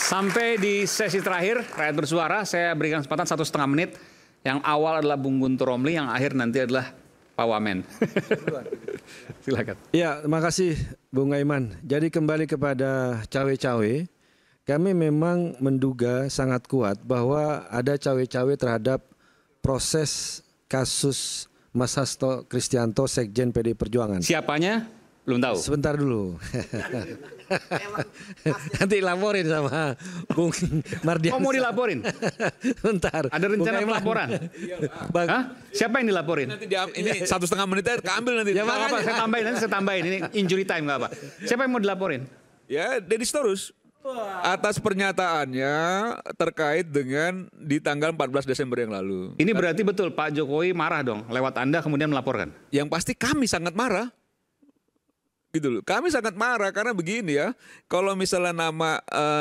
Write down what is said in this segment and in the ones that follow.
Sampai di sesi terakhir, Rakyat Bersuara, saya berikan kesempatan 1,5 menit. Yang awal adalah Bung Guntur Romli, yang akhir nanti adalah Pak Wamen. Silakan. Ya, terima kasih Bung Aiman. Jadi kembali kepada cawe-cawe, kami memang menduga sangat kuat bahwa ada cawe-cawe terhadap proses kasus Mas Hasto Kristianto, Sekjen PD Perjuangan. Siapanya? Belum tahu. Sebentar dulu. Nanti laporin sama Bung Mardian. Oh, mau dilaporin? Bentar. Ada rencana pelaporan? Hah? Siapa yang dilaporin? Nanti ini 1,5 menit keambil nanti. Ya, apa, saya tambahin. Ini injury time nggak apa. Siapa yang mau dilaporin? Ya, Deddy Sitorus. Atas pernyataannya terkait dengan di tanggal 14 Desember yang lalu. Ini berarti betul Pak Jokowi marah dong lewat Anda kemudian melaporkan? Yang pasti kami sangat marah. Gitu loh. Kami sangat marah karena begini ya. Kalau misalnya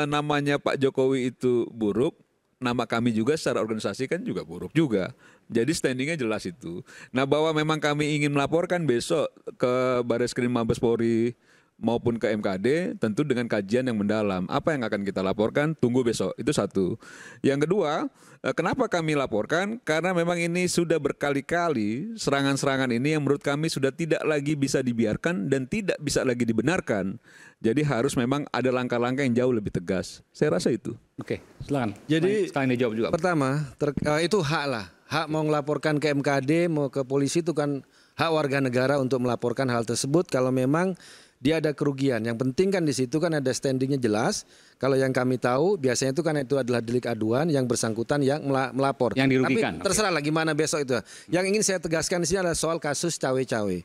namanya Pak Jokowi itu buruk, nama kami juga secara organisasi kan juga buruk juga. Jadi standingnya jelas itu. Nah, bahwa memang kami ingin melaporkan besok ke Barreskrim Mabes Polri maupun ke MKD, tentu dengan kajian yang mendalam. Apa yang akan kita laporkan, tunggu besok. Itu satu. Yang kedua, kenapa kami laporkan? Karena memang ini sudah berkali-kali serangan-serangan ini yang menurut kami sudah tidak lagi bisa dibiarkan dan tidak bisa lagi dibenarkan. Jadi harus memang ada langkah-langkah yang jauh lebih tegas. Saya rasa itu. Oke, silakan. Jadi sekalian dijawab juga. Pertama, itu hak lah. Hak mau melaporkan ke MKD, mau ke polisi itu kan hak warga negara untuk melaporkan hal tersebut kalau memang dia ada kerugian. Yang penting kan di situ kan ada standingnya jelas. Kalau yang kami tahu biasanya itu adalah delik aduan yang bersangkutan yang melapor. Yang dirugikan. Tapi terserah lah gimana besok itu. Yang ingin saya tegaskan di sini adalah soal kasus cawe-cawe.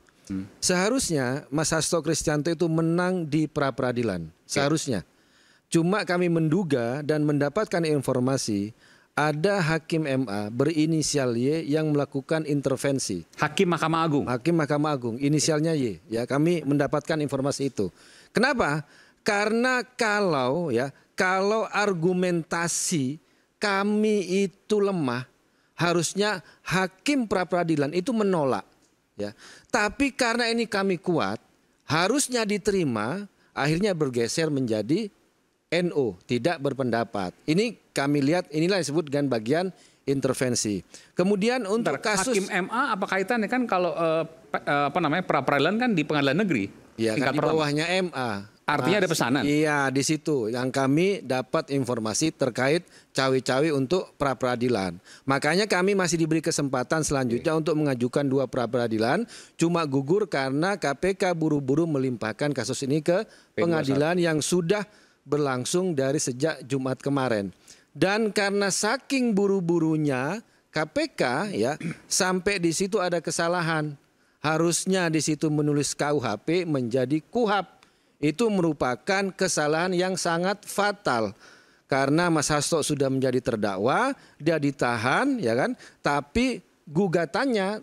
Seharusnya Mas Hasto Kristianto itu menang di pra-peradilan. Seharusnya. Cuma kami menduga dan mendapatkan informasi ada hakim MA berinisial Y yang melakukan intervensi. Hakim Mahkamah Agung. Hakim Mahkamah Agung, inisialnya Y. Ya, kami mendapatkan informasi itu. Kenapa? Karena kalau argumentasi kami itu lemah, harusnya hakim pra-peradilan itu menolak. Ya, tapi karena ini kami kuat, harusnya diterima, akhirnya bergeser menjadi NO, tidak berpendapat. Ini kami lihat, inilah yang disebut dengan bagian intervensi. Kemudian untuk kasus Hakim MA apa kaitannya kan kalau pra-peradilan kan di pengadilan negeri. Ya, kan di bawahnya MA. Artinya ada pesanan. Iya, di situ yang kami dapat informasi terkait cawe-cawe untuk pra-peradilan. Makanya kami masih diberi kesempatan selanjutnya untuk mengajukan 2 pra-peradilan, cuma gugur karena KPK buru-buru melimpahkan kasus ini ke pengadilan yang sudah berlangsung dari sejak Jumat kemarin. Dan karena saking buru-burunya KPK ya sampai di situ ada kesalahan. Harusnya di situ menulis KUHP menjadi KUHAP. Itu merupakan kesalahan yang sangat fatal. Karena Mas Hasto sudah menjadi terdakwa, dia ditahan ya kan, tapi gugatannya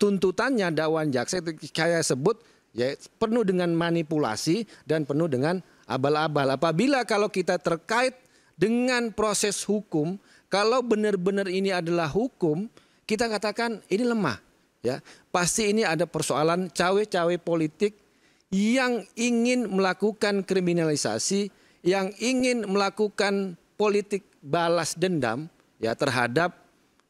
tuntutannya dakwaan jaksa itu saya sebut ya penuh dengan manipulasi dan penuh dengan abal-abal. Apabila kalau kita terkait dengan proses hukum, kalau benar-benar ini adalah hukum, kita katakan ini lemah. Ya, pasti ini ada persoalan cawe-cawe politik yang ingin melakukan kriminalisasi, yang ingin melakukan politik balas dendam ya terhadap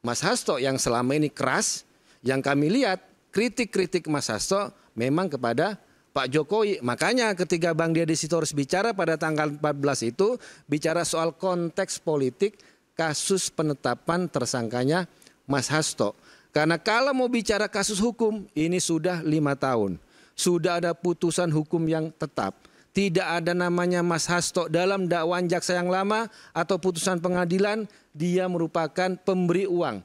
Mas Hasto yang selama ini keras. Yang kami lihat kritik-kritik Mas Hasto memang kepada Pak Jokowi. Makanya ketika Bang Deddy Sitorus bicara pada tanggal 14 itu bicara soal konteks politik kasus penetapan tersangkanya Mas Hasto. Karena kalau mau bicara kasus hukum ini sudah 5 tahun. Sudah ada putusan hukum yang tetap. Tidak ada namanya Mas Hasto dalam dakwaan jaksa yang lama atau putusan pengadilan dia merupakan pemberi uang.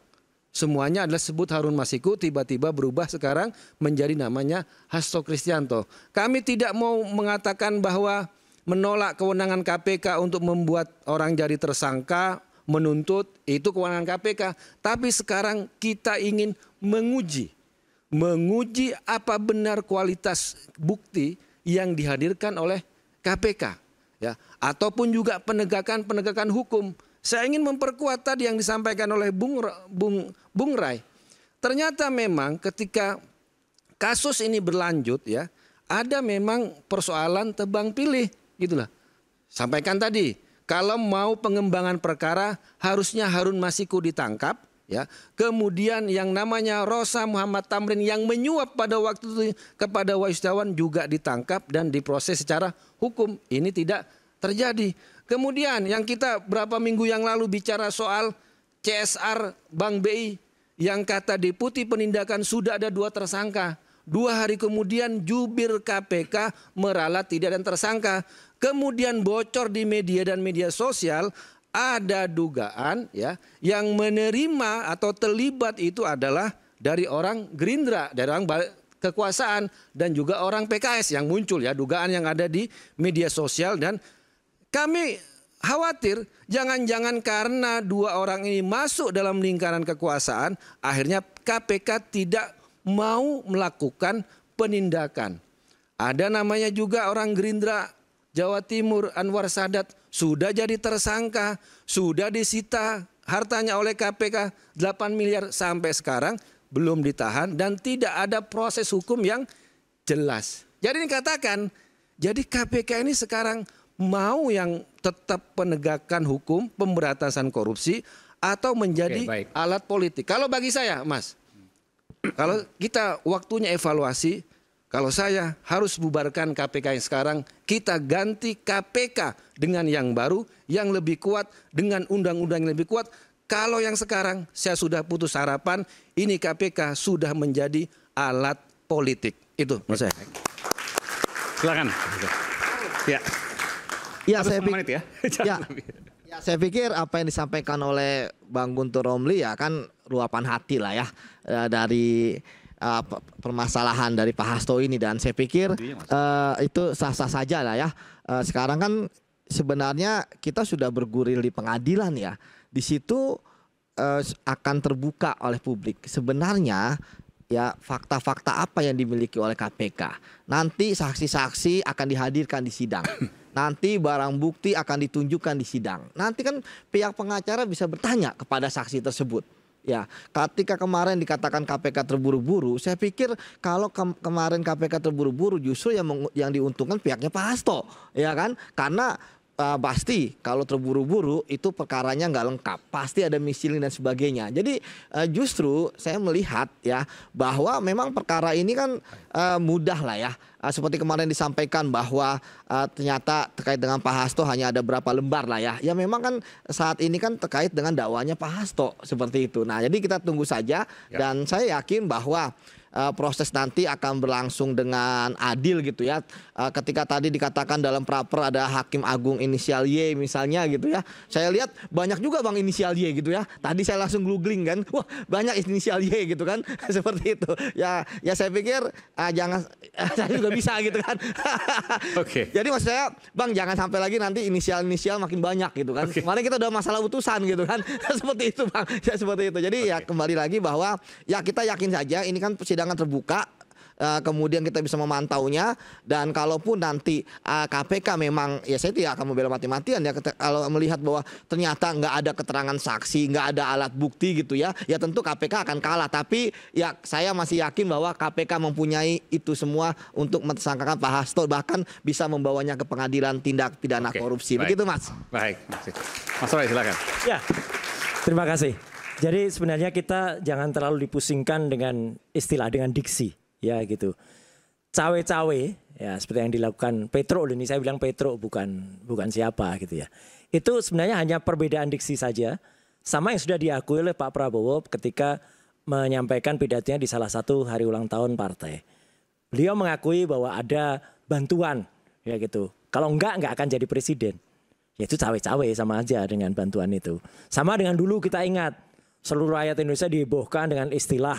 Semuanya adalah sebut Harun Masiku, tiba-tiba berubah sekarang menjadi namanya Hasto Kristianto. Kami tidak mau mengatakan bahwa menolak kewenangan KPK untuk membuat orang jadi tersangka, menuntut, itu kewenangan KPK. Tapi sekarang kita ingin menguji apa benar kualitas bukti yang dihadirkan oleh KPK. Ya, ataupun juga penegakan hukum. Saya ingin memperkuat tadi yang disampaikan oleh Bung Rai. Ternyata memang ketika kasus ini berlanjut ya, ada memang persoalan tebang pilih, gitulah. Sampaikan tadi, kalau mau pengembangan perkara harusnya Harun Masiku ditangkap, ya. Kemudian yang namanya Rosa Muhammad Tamrin yang menyuap pada waktu itu kepada Wahyu Setiawan juga ditangkap dan diproses secara hukum. Ini tidak terjadi. Kemudian yang kita berapa minggu yang lalu bicara soal CSR Bank BI yang kata Deputi Penindakan sudah ada 2 tersangka. 2 hari kemudian jubir KPK meralat tidak ada tersangka. Kemudian bocor di media dan media sosial ada dugaan ya yang menerima atau terlibat itu adalah dari orang Gerindra, dari orang kekuasaan dan juga orang PKS yang muncul ya dugaan yang ada di media sosial. Dan kami khawatir jangan-jangan karena 2 orang ini masuk dalam lingkaran kekuasaan akhirnya KPK tidak mau melakukan penindakan. Ada namanya juga orang Gerindra Jawa Timur Anwar Sadat sudah jadi tersangka, sudah disita hartanya oleh KPK 8 miliar sampai sekarang belum ditahan dan tidak ada proses hukum yang jelas. Jadi dikatakan, jadi KPK ini sekarang mau yang tetap penegakan hukum, pemberantasan korupsi atau menjadi alat politik. Kalau bagi saya, Mas, kalau kita waktunya evaluasi, kalau saya harus bubarkan KPK yang sekarang, kita ganti KPK dengan yang baru, yang lebih kuat, dengan undang-undang yang lebih kuat. Kalau yang sekarang saya sudah putus harapan, ini KPK sudah menjadi alat politik. Itu menurut saya. Silakan. Ya. Ya, saya menit ya. Ya, saya pikir apa yang disampaikan oleh Bang Guntur Romli ya kan luapan hati lah ya dari permasalahan dari Pak Hasto ini, dan saya pikir itu sah-sah saja lah ya. Sekarang kan sebenarnya kita sudah bergulir di pengadilan ya. Di situ akan terbuka oleh publik sebenarnya ya fakta-fakta apa yang dimiliki oleh KPK. Nanti saksi-saksi akan dihadirkan di sidang. Nanti barang bukti akan ditunjukkan di sidang. Nanti kan pihak pengacara bisa bertanya kepada saksi tersebut. Ya, ketika kemarin dikatakan KPK terburu-buru, saya pikir kalau kemarin KPK terburu-buru justru yang diuntungkan pihaknya Pak Hasto, ya kan? Karena pasti kalau terburu-buru itu perkaranya nggak lengkap, pasti ada missiling dan sebagainya. Jadi justru saya melihat ya bahwa memang perkara ini kan mudah lah ya. Seperti kemarin disampaikan bahwa ternyata terkait dengan Pak Hasto hanya ada berapa lembar lah ya. Ya memang kan saat ini kan terkait dengan dakwanya Pak Hasto seperti itu. Nah jadi kita tunggu saja dan saya yakin bahwa proses nanti akan berlangsung dengan adil gitu ya. Ketika tadi dikatakan dalam praper ada hakim agung inisial Y misalnya gitu ya. Saya lihat banyak juga Bang inisial Y gitu ya. Tadi saya langsung googling kan, wah banyak inisial Y gitu kan. Seperti itu. Ya saya pikir jangan saya juga bisa gitu kan. Oke. Jadi maksud saya Bang jangan sampai lagi nanti inisial-inisial makin banyak gitu kan. Kemarin kita udah masalah utusan gitu kan. Seperti itu Bang. Ya seperti itu. Jadi ya kembali lagi bahwa ya kita yakin saja ini kan persidangan terbuka, kemudian kita bisa memantaunya, dan kalaupun nanti KPK memang ya saya tidak akan membela mati-matian ya kalau melihat bahwa ternyata nggak ada keterangan saksi, nggak ada alat bukti gitu ya tentu KPK akan kalah. Tapi ya saya masih yakin bahwa KPK mempunyai itu semua untuk mentersangkakan Pak Hasto, bahkan bisa membawanya ke pengadilan tindak pidana korupsi. Baik. Begitu Mas. Baik, Mas Roy silakan. Ya, terima kasih. Jadi sebenarnya kita jangan terlalu dipusingkan dengan istilah, dengan diksi, ya gitu. Cawe-cawe, ya seperti yang dilakukan Petro, ini saya bilang Petro bukan siapa gitu ya. Itu sebenarnya hanya perbedaan diksi saja, sama yang sudah diakui oleh Pak Prabowo ketika menyampaikan pidatonya di salah satu hari ulang tahun partai. Beliau mengakui bahwa ada bantuan, ya gitu. Kalau enggak akan jadi presiden. Ya itu cawe-cawe sama aja dengan bantuan itu. Sama dengan dulu kita ingat. Seluruh rakyat Indonesia dihebohkan dengan istilah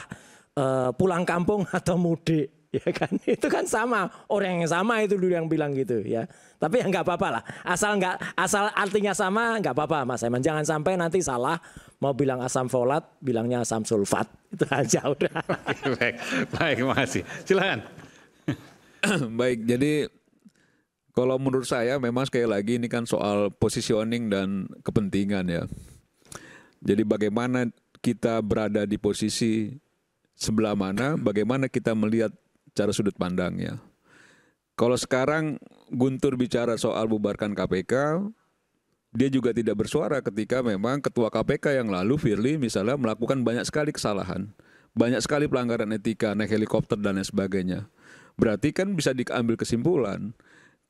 pulang kampung atau mudik, ya kan? Itu kan sama, orang yang sama itu dulu yang bilang gitu, ya. Tapi ya nggak apa-apa lah, asal artinya sama nggak apa-apa, Mas Eman. Jangan sampai nanti salah, mau bilang asam folat, bilangnya asam sulfat, itu aja udah. Baik, makasih. Silakan. Baik, jadi kalau menurut saya memang sekali lagi ini kan soal positioning dan kepentingan ya. Jadi bagaimana kita berada di posisi sebelah mana, bagaimana kita melihat cara sudut pandangnya. Kalau sekarang Guntur bicara soal bubarkan KPK, dia juga tidak bersuara ketika memang ketua KPK yang lalu Firly misalnya melakukan banyak sekali kesalahan, banyak sekali pelanggaran etika, naik helikopter dan lain sebagainya. Berarti kan bisa diambil kesimpulan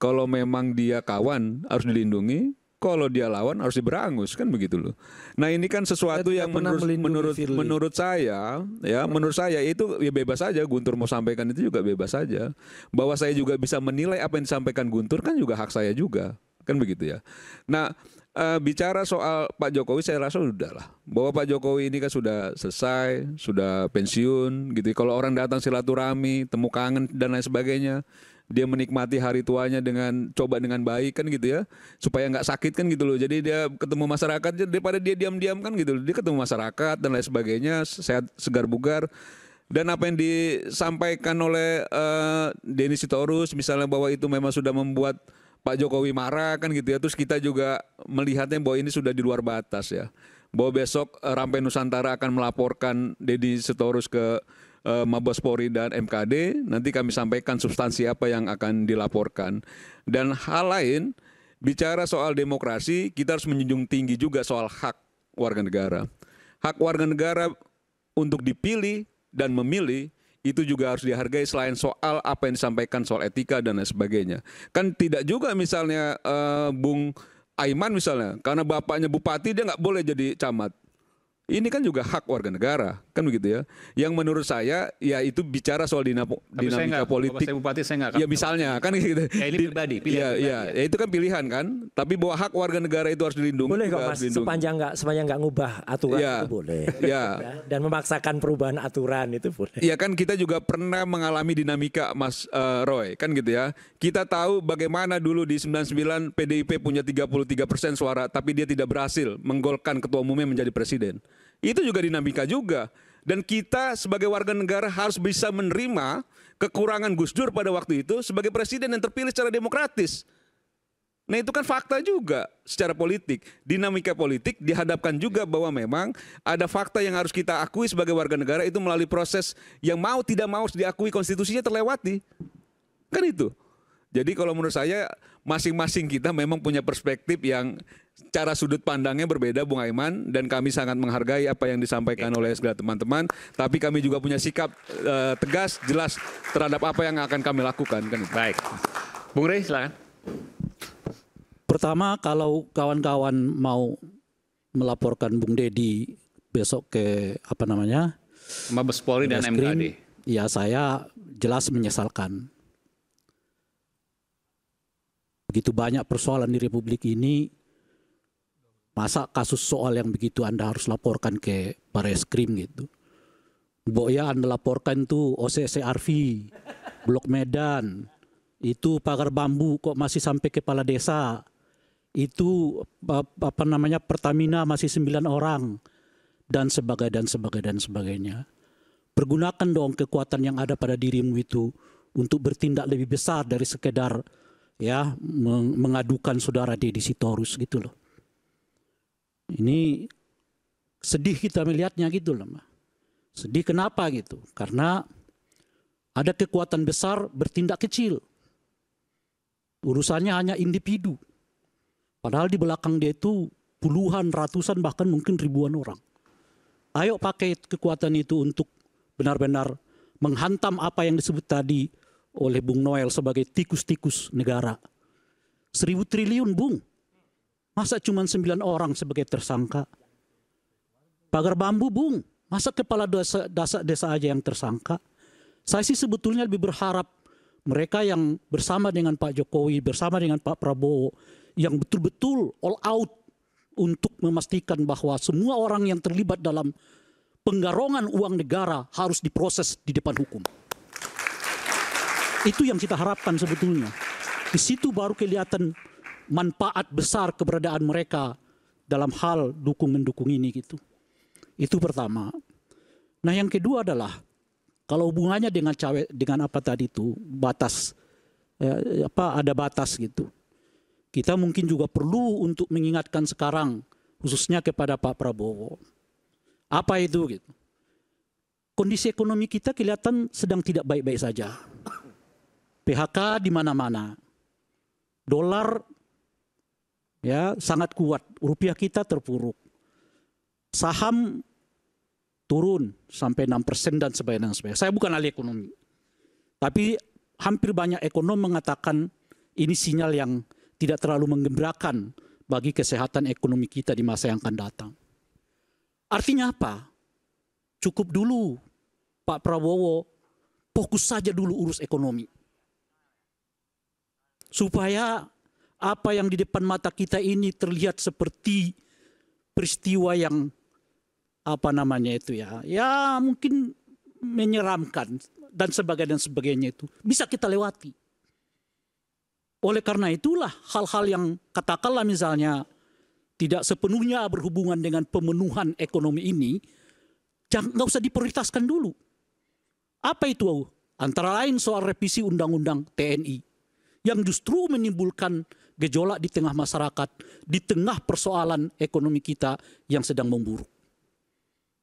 kalau memang dia kawan harus dilindungi, kalau dia lawan harus diberangus, kan begitu loh. Nah ini kan sesuatu Saya yang tidak pernah melindungi Firly. menurut saya itu ya bebas saja. Guntur mau sampaikan itu juga bebas saja. Bahwa saya juga bisa menilai apa yang disampaikan Guntur kan juga hak saya juga, kan begitu ya. Nah bicara soal Pak Jokowi saya rasa sudah lah, bahwa Pak Jokowi ini kan sudah selesai, sudah pensiun gitu. Kalau orang datang silaturahmi, temu kangen dan lain sebagainya, dia menikmati hari tuanya dengan baik kan gitu ya, supaya nggak sakit kan gitu loh. Jadi dia ketemu masyarakat daripada dia diam-diam kan gitu loh. Dia ketemu masyarakat dan lain sebagainya, sehat, segar bugar. Dan apa yang disampaikan oleh Denny Sitorus misalnya bahwa itu memang sudah membuat Pak Jokowi marah kan gitu ya. Terus kita juga melihatnya bahwa ini sudah di luar batas ya. Bahwa besok Rampai Nusantara akan melaporkan Denny Sitorus ke Mabes Polri dan MKD, nanti kami sampaikan substansi apa yang akan dilaporkan. Dan hal lain, bicara soal demokrasi, kita harus menjunjung tinggi juga soal hak warga negara. Hak warga negara untuk dipilih dan memilih, itu juga harus dihargai selain soal apa yang disampaikan soal etika dan lain sebagainya. Kan tidak juga misalnya Bung Aiman misalnya, karena bapaknya bupati dia nggak boleh jadi camat. Ini kan juga hak warga negara, kan begitu ya. Yang menurut saya, ya itu bicara soal dinamika politik. Bapak saya bupati saya nggak. Ya misalnya, kan gitu. Ya ini pribadi, pilihan ya, ya itu kan pilihan kan. Tapi bahwa hak warga negara itu harus dilindungi. Boleh kok Mas, sepanjang nggak ngubah aturan ya, itu boleh. Ya. Dan memaksakan perubahan aturan itu boleh. Iya kan kita juga pernah mengalami dinamika Mas Roy, kan gitu ya. Kita tahu bagaimana dulu di 99 PDIP punya 33% suara, tapi dia tidak berhasil menggolkan ketua umumnya menjadi presiden. Itu juga dinamika juga. Dan kita sebagai warga negara harus bisa menerima kekurangan Gus Dur pada waktu itu sebagai presiden yang terpilih secara demokratis. Nah itu kan fakta juga secara politik. Dinamika politik dihadapkan juga bahwa memang ada fakta yang harus kita akui sebagai warga negara itu melalui proses yang mau tidak mau diakui konstitusinya terlewati. Kan itu. Jadi kalau menurut saya masing-masing kita memang punya perspektif yang cara sudut pandangnya berbeda Bung Aiman, dan kami sangat menghargai apa yang disampaikan oleh segala teman-teman, tapi kami juga punya sikap tegas, jelas terhadap apa yang akan kami lakukan. Kan? Baik. Bung Rey silakan. Pertama, kalau kawan-kawan mau melaporkan Bung Dedi besok ke Mabes Polri dan MKD. Ya saya jelas menyesalkan. Begitu banyak persoalan di Republik ini, masa kasus soal yang begitu Anda harus laporkan ke Bareskrim gitu. Mbok ya Anda laporkan tuh OCCRV, Blok Medan, itu pagar bambu kok masih sampai kepala desa. Itu Pertamina masih 9 orang dan sebagainya. Pergunakan dong kekuatan yang ada pada dirimu itu untuk bertindak lebih besar dari sekedar ya mengadukan saudara Denny Sitorus gitu loh. Ini sedih kita melihatnya gitu loh. Sedih kenapa gitu? Karena ada kekuatan besar bertindak kecil. Urusannya hanya individu. Padahal di belakang dia itu puluhan, ratusan, bahkan mungkin ribuan orang. Ayo pakai kekuatan itu untuk benar-benar menghantam apa yang disebut tadi oleh Bung Noel sebagai tikus-tikus negara. 1.000 triliun Bung. Masa cuma 9 orang sebagai tersangka? Pagar bambu Bung. Masa kepala desa aja yang tersangka? Saya sih sebetulnya lebih berharap mereka yang bersama dengan Pak Jokowi, bersama dengan Pak Prabowo, yang betul-betul all out untuk memastikan bahwa semua orang yang terlibat dalam penggarongan uang negara harus diproses di depan hukum. Itu yang kita harapkan sebetulnya. Di situ baru kelihatan manfaat besar keberadaan mereka dalam hal dukung-mendukung ini gitu. Itu pertama. Nah yang kedua adalah kalau hubungannya dengan apa tadi itu batas, ada batas gitu. Kita mungkin juga perlu untuk mengingatkan sekarang khususnya kepada Pak Prabowo. Apa itu gitu? Kondisi ekonomi kita kelihatan sedang tidak baik-baik saja. PHK di mana-mana. Dolar ya sangat kuat. Rupiah kita terpuruk. Saham turun sampai 6% dan sebagainya. Saya bukan ahli ekonomi. Tapi hampir banyak ekonom mengatakan ini sinyal yang tidak terlalu menggembirakan bagi kesehatan ekonomi kita di masa yang akan datang. Artinya apa? Cukup dulu Pak Prabowo fokus saja dulu urus ekonomi. Supaya apa yang di depan mata kita ini terlihat seperti peristiwa yang ya mungkin menyeramkan dan sebagainya itu bisa kita lewati. Oleh karena itulah hal-hal yang katakanlah misalnya tidak sepenuhnya berhubungan dengan pemenuhan ekonomi ini, nggak usah diprioritaskan dulu. Apa itu? Antara lain soal revisi undang-undang TNI yang justru menimbulkan gejolak di tengah masyarakat, di tengah persoalan ekonomi kita yang sedang memburuk.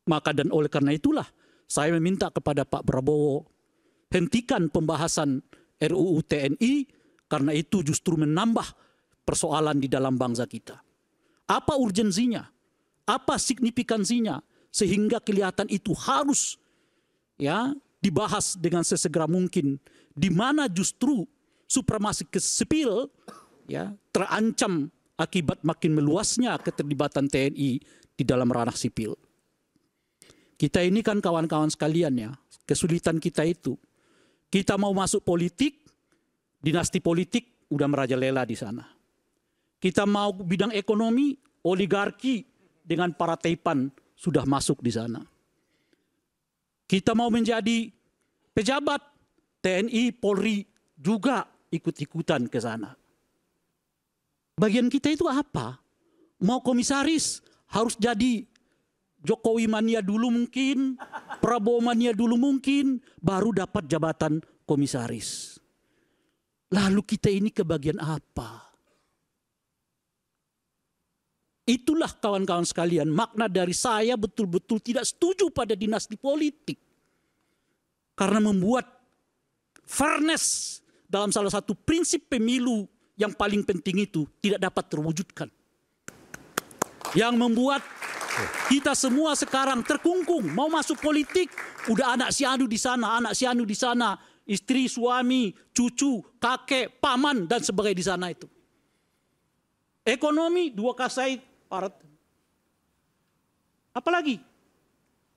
Maka dan oleh karena itulah saya meminta kepada Pak Prabowo hentikan pembahasan RUU TNI karena itu justru menambah persoalan di dalam bangsa kita. Apa urgensinya? Apa signifikansinya sehingga kelihatan itu harus ya dibahas dengan sesegera mungkin, di mana justru supremasi sipil ya terancam akibat makin meluasnya keterlibatan TNI di dalam ranah sipil. Kita ini kan kawan-kawan sekalian ya, kesulitan kita itu. Kita mau masuk politik, dinasti politik udah merajalela di sana. Kita mau bidang ekonomi, oligarki dengan para taipan sudah masuk di sana. Kita mau menjadi pejabat, TNI, Polri juga ikut-ikutan ke sana. Bagian kita itu apa? Mau komisaris harus jadi Jokowi mania dulu mungkin, Prabowo mania dulu mungkin, baru dapat jabatan komisaris. Lalu kita ini ke bagian apa? Itulah kawan-kawan sekalian makna dari saya betul-betul tidak setuju pada dinasti politik. Karena membuat fairness dalam salah satu prinsip pemilu yang paling penting itu tidak dapat terwujudkan. Yang membuat kita semua sekarang terkungkung, mau masuk politik, udah anak si anu di sana, anak si anu di sana, istri, suami, cucu, kakek, paman dan sebagainya di sana itu. Ekonomi dua kasai parat. Apalagi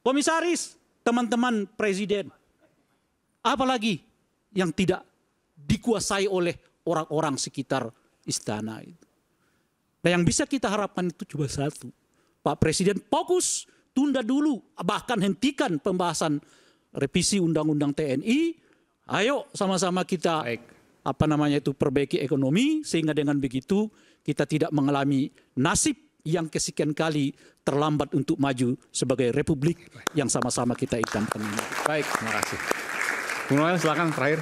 komisaris, teman-teman presiden. Apalagi yang tidak dikuasai oleh orang-orang sekitar istana itu. Dan yang bisa kita harapkan itu cuma satu. Pak Presiden fokus, tunda dulu, bahkan hentikan pembahasan revisi Undang-Undang TNI. Ayo sama-sama kita perbaiki ekonomi sehingga dengan begitu kita tidak mengalami nasib yang kesekian kali terlambat untuk maju sebagai republik yang sama-sama kita idamkan ini. Baik, terima kasih. Bung Noel silakan terakhir.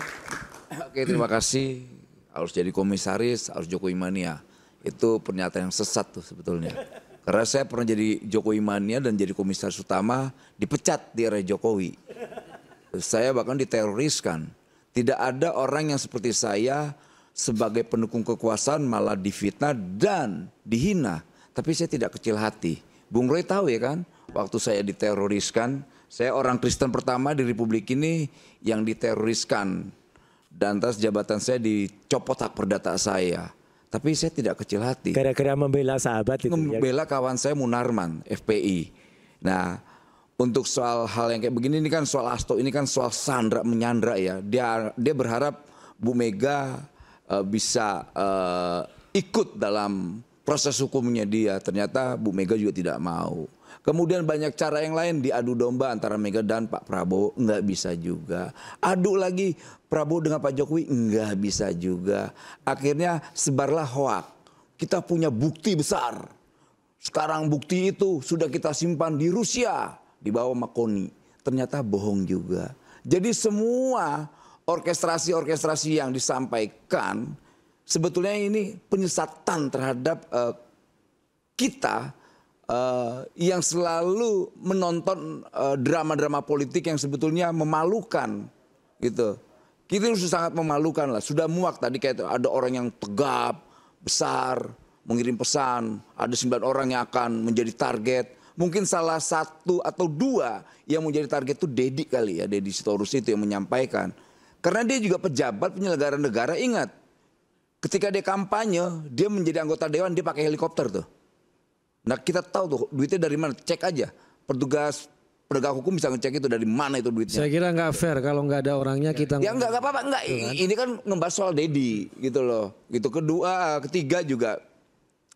Oke, terima kasih. Harus jadi komisaris, harus Jokowi mania. Itu pernyataan yang sesat tuh sebetulnya. Karena saya pernah jadi Jokowi mania dan jadi komisaris utama, dipecat di era Jokowi. Saya bahkan diteroriskan. Tidak ada orang yang seperti saya sebagai pendukung kekuasaan malah difitnah dan dihina. Tapi saya tidak kecil hati. Bung Roy tahu ya kan, waktu saya diteroriskan, saya orang Kristen pertama di Republik ini yang diteroriskan. Dan atas jabatan saya dicopot hak perdata saya. Tapi saya tidak kecil hati. Gara-gara membela sahabat itu. Membela kawan saya Munarman, FPI. Nah, untuk soal hal yang kayak begini ini kan soal Hasto, ini kan soal sandra menyandra ya. Dia berharap Bu Mega bisa ikut dalam proses hukumnya dia. Ternyata Bu Mega juga tidak mau. Kemudian banyak cara yang lain diadu domba antara Mega dan Pak Prabowo, nggak bisa juga. Adu lagi Prabowo dengan Pak Jokowi, nggak bisa juga. Akhirnya sebarlah hoak. Kita punya bukti besar. Sekarang bukti itu sudah kita simpan di Rusia, di bawah Makoni. Ternyata bohong juga. Jadi semua orkestrasi-orkestrasi yang disampaikan, sebetulnya ini penyesatan terhadap kita yang selalu menonton drama-drama politik yang sebetulnya memalukan gitu. Kita sudah sangat memalukan lah, sudah muak tadi kayak ada orang yang tegap, besar, mengirim pesan, ada 9 orang yang akan menjadi target. Mungkin salah satu atau 2 yang menjadi target itu Dedi kali ya, Dedi Sitorus itu yang menyampaikan. Karena dia juga pejabat penyelenggara negara, ingat. Ketika dia kampanye, dia menjadi anggota dewan, dia pakai helikopter tuh. Nah kita tahu tuh duitnya dari mana, cek aja. Petugas penegak hukum bisa ngecek itu dari mana itu duitnya. Saya kira nggak fair kalau nggak ada orangnya kita. Ya nggak apa-apa, nggak. Ini kan ngebahas soal Dedi gitu loh. Gitu. Ketiga juga,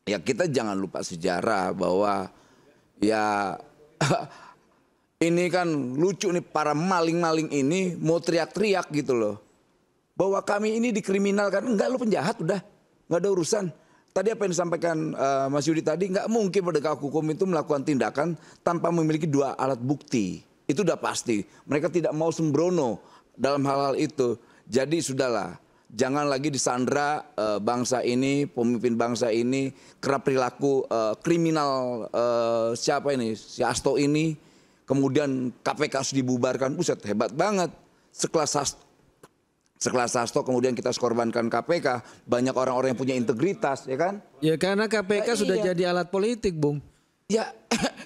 ya kita jangan lupa sejarah bahwa ya ini kan lucu nih, para maling-maling ini mau teriak-teriak gitu loh. Bahwa kami ini dikriminalkan, enggak, lu penjahat udah, nggak ada urusan. Tadi apa yang disampaikan Mas Yudi tadi, nggak mungkin penegak hukum itu melakukan tindakan tanpa memiliki 2 alat bukti. Itu udah pasti. Mereka tidak mau sembrono dalam hal-hal itu. Jadi sudahlah, jangan lagi disandra bangsa ini, pemimpin bangsa ini, kerap perilaku kriminal siapa ini, si Hasto ini. Kemudian KPK harus dibubarkan, buset hebat banget. Sekelas Hasto kemudian kita korbankan KPK, banyak orang-orang yang punya integritas, ya kan? Ya karena KPK sudah jadi alat politik, Bung. Ya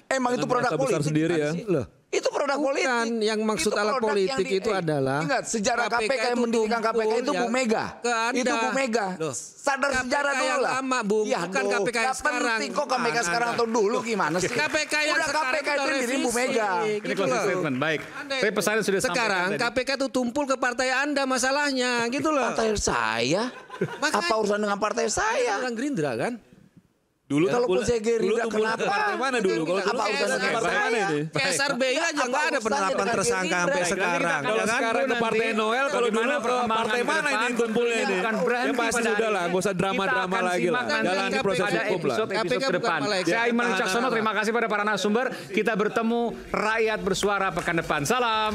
emang itu produk politik sendiri ya. Loh. Itu produk politik. Bukan, yang maksud Itu alat produk politik yang itu adalah ingat sejarah KPK yang itu mendirikan KPK itu tumpul Bu Mega. ke Anda. Itu Bu Mega. Loh, Sadar KPK sejarah dulu yang lah. lama, Bung. Ya, Bukan KPK yang nggak sekarang. penting kok KPK sekarang atau dulu gimana sih? KPK yang udah sekarang KPK itu udah diri Bu revisi. Mega. Ini Gitu closing loh. statement, baik. Tapi pesannya sudah Sekarang disampaikan tadi. KPK itu tumpul ke partai Anda masalahnya, gitu loh. Partai saya? Apa urusan dengan partai saya? Orang Gerindra kan? Dulu Kalau dulu- saya Gerindra, dulu tumpul kenapa? partai mana dulu? Kalau Apa dulu urusannya partai dengan mana saya? ini? KSRBI aja nggak ada penetapan tersangka sampai sekarang. Kalau ya kan? sekarang ke Partai Noel, kalau dulu Bagaimana perkembangan partai ke mana ini depan? yang kumpulnya ini? Bukan berhenti Yang pasti pada sudah lah, hari nggak usah ini. drama-drama Kita akan lagi lah. simak Jalani KPK proses pada hukum lah. episode KPK ke bukan depan. malaikat. Saya Iman Tahan, Wicaksono, tahan. terima kasih pada para narasumber. Kita bertemu rakyat bersuara pekan depan. Salam.